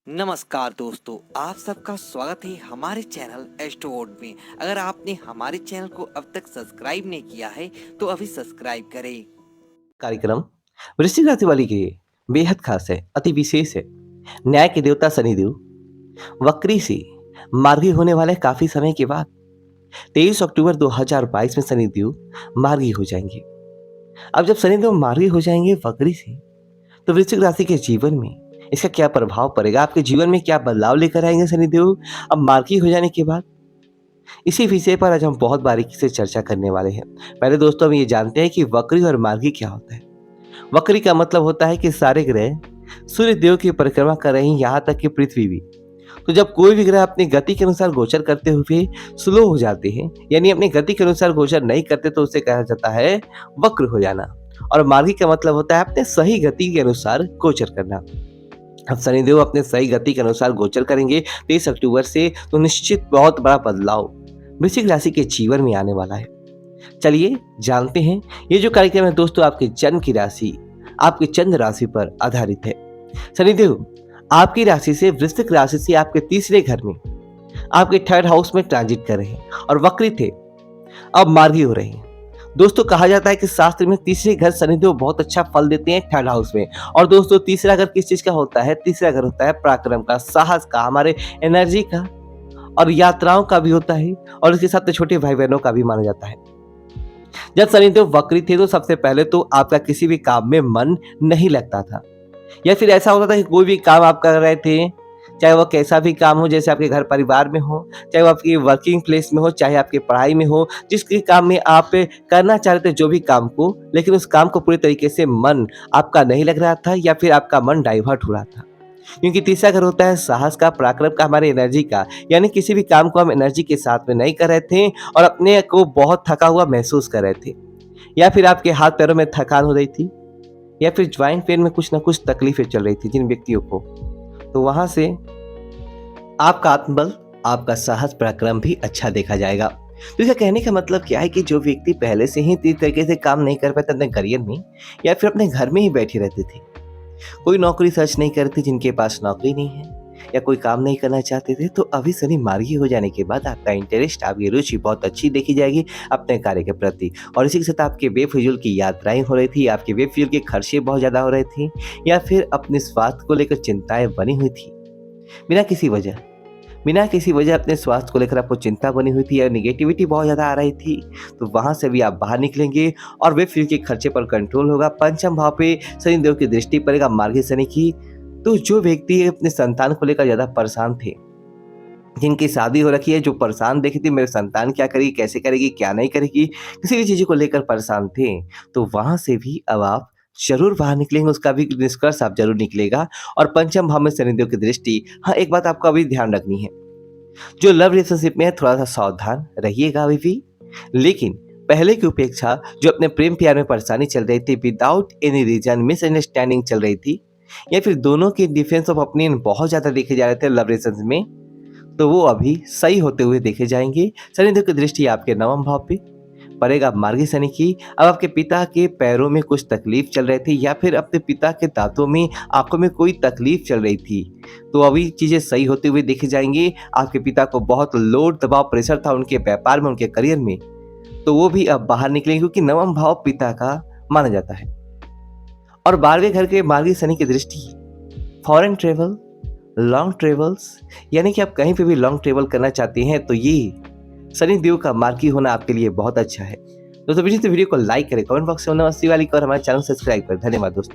नमस्कार दोस्तों, आप सबका स्वागत है हमारे चैनल एस्ट्रोवर्ड में। अगर आपने हमारे चैनल को अब तक सब्सक्राइब नहीं किया है तो अभी सब्सक्राइब करें। कार्यक्रम वृश्चिक राशि वाली के लिए बेहद खास है, अति विशेष है। न्याय के देवता शनिदेव वक्री से मार्गी होने वाले काफी समय के बाद 23 अक्टूबर 2022 में शनिदेव मार्गी हो जाएंगे। अब जब शनिदेव मार्गी हो जाएंगे वक्री से, तो वृश्चिक राशि के जीवन में इसका क्या प्रभाव पड़ेगा, आपके जीवन में क्या बदलाव लेकर आएंगे शनिदेव अब मार्गी हो जाने के बाद, इसी विषय पर आज हम बहुत बारीकी से चर्चा करने वाले हैं। पहले दोस्तों हम ये जानते हैं कि वक्री और मार्गी क्या होता है। वक्री का मतलब होता है कि सारे ग्रह सूर्य देव की परिक्रमा कर रहे हैं, यहाँ तक कि पृथ्वी भी। तो जब कोई भी ग्रह अपनी गति के अनुसार गोचर करते हुए स्लो हो जाते हैं, यानी अपनी गति के अनुसार गोचर नहीं करते, तो उसे कहा जाता है वक्र हो जाना। और मार्गी का मतलब होता है अपने सही गति के अनुसार गोचर करना। अब शनिदेव अपने सही गति के अनुसार गोचर करेंगे 23 अक्टूबर से, तो निश्चित बहुत बड़ा बदलाव वृश्चिक राशि के जीवन में आने वाला है। चलिए जानते हैं। ये जो कार्यक्रम है दोस्तों, आपके जन्म की राशि, आपके चंद्र राशि पर आधारित है। शनिदेव आपकी राशि से वृश्चिक राशि से आपके तीसरे घर में, आपके थर्ड हाउस में ट्रांजिट कर रहे हैं और वक्री थे, अब मार्गी हो रहे हैं। दोस्तों कहा जाता है कि शास्त्र में तीसरे घर शनिदेव बहुत अच्छा फल देते हैं थर्ड हाउस में। और दोस्तों तीसरा घर किस चीज का होता है? तीसरा घर होता है पराक्रम का, साहस का, हमारे एनर्जी का और यात्राओं का भी होता है, और इसके साथ छोटे भाई बहनों का भी माना जाता है। जब शनिदेव वक्री थे तो सबसे पहले तो आपका किसी भी काम में मन नहीं लगता था, या फिर ऐसा होता था कि कोई भी काम आप कर रहे थे, चाहे वो कैसा भी काम हो, जैसे आपके घर परिवार में हो, चाहे वो आपकी वर्किंग प्लेस में हो, चाहे आपकी पढ़ाई में हो, जिस काम में आप करना चाह रहे थे जो भी काम को, लेकिन उस काम को पूरी तरीके से मन आपका नहीं लग रहा था, या फिर आपका मन डाइवर्ट हो रहा था। क्योंकि तीसरा घर होता है साहस का, पराक्रम का, हमारे एनर्जी का, यानी किसी भी काम को हम एनर्जी के साथ में नहीं कर रहे थे और अपने को बहुत थका हुआ महसूस कर रहे थे, या फिर आपके हाथ पैरों में थकान हो रही थी, या फिर ज्वाइंट पेन में कुछ ना कुछ तकलीफें चल रही थी जिन व्यक्तियों को, तो वहां से आपका आत्मबल, आपका साहस, पराक्रम भी अच्छा देखा जाएगा। तो इसका कहने का मतलब क्या है कि जो व्यक्ति पहले से ही इस तरीके से काम नहीं कर पाते अपने करियर में, या फिर अपने घर में ही बैठे रहते थे, कोई नौकरी सर्च नहीं करते, जिनके पास नौकरी नहीं है या कोई काम नहीं करना चाहते थे, तो अभी शनि मार्गी हो जाने के बाद आपका इंटरेस्ट, आपकी रुचि बहुत अच्छी देखी जाएगी अपने कार्य के प्रति। और इसी के साथ आपके बेफिजूल की यात्राएं हो रही थी, आपके बेफिजूल के खर्चे बहुत ज़्यादा हो रहे थे, या फिर अपने स्वास्थ्य को लेकर चिंताएं बनी हुई थी बिना किसी वजह अपने स्वास्थ्य को लेकर आपको चिंता बनी हुई थी, या निगेटिविटी बहुत ज़्यादा आ रही थी, तो वहाँ से भी आप बाहर निकलेंगे और बेफिजूल के खर्चे पर कंट्रोल होगा। पंचम भाव पे शनिदेव की दृष्टि पड़ेगा मार्गी शनि की। तो जो व्यक्ति अपने संतान को लेकर ज़्यादा परेशान थे, जिनकी शादी हो रखी है, जो परेशान देखी थी मेरे संतान क्या करेगी, कैसे करेगी, क्या नहीं करेगी, किसी भी चीज़ को लेकर परेशान थे, तो वहाँ से भी अब आप जरूर बाहर निकलेंगे, उसका भी निष्कर्ष आप जरूर निकलेगा। और पंचम भाव में शनिदेव की दृष्टि, हाँ एक बात आपको अभी ध्यान रखनी है, जो लव रिलेशनशिप में है थोड़ा सा सावधान रहिएगा अभी भी, लेकिन पहले की अपेक्षा जो अपने प्रेम प्यार में परेशानी चल रही थी, विदाउट एनी रीजन मिसअंडरस्टैंडिंग चल रही थी, या फिर दोनों के डिफरेंस ऑफ ओपिनियन बहुत ज्यादा देखे जा रहे थे लव रिलेशन में, तो वो अभी सही होते हुए देखे जाएंगे। शनिदेव की दृष्टि आपके नवम भाव पे पड़ेगा मार्गी शनि की। अब आपके पिता के पैरों में कुछ तकलीफ चल रही थी, या फिर अपने पिता के दांतों में, आंखों में कोई तकलीफ चल रही थी, तो अभी चीजें सही होते हुए देखे जाएंगे। आपके पिता को बहुत लोड, दबाव, प्रेशर था उनके व्यापार में, उनके करियर में, तो वो भी अब बाहर निकलेंगे, क्योंकि नवम भाव पिता का माना जाता है। और 12वें घर के मार्गी शनि की दृष्टि फॉरेन ट्रेवल, लॉन्ग ट्रेवल्स, यानी कि आप कहीं पे भी लॉन्ग ट्रेवल करना चाहते हैं, तो ये शनि देव का मार्गी होना आपके लिए बहुत अच्छा है। दोस्तों वीडियो को लाइक करें, कमेंट बॉक्स में नमस्ते वाली और हमारे चैनल सब्सक्राइब करें। धन्यवाद दोस्तों।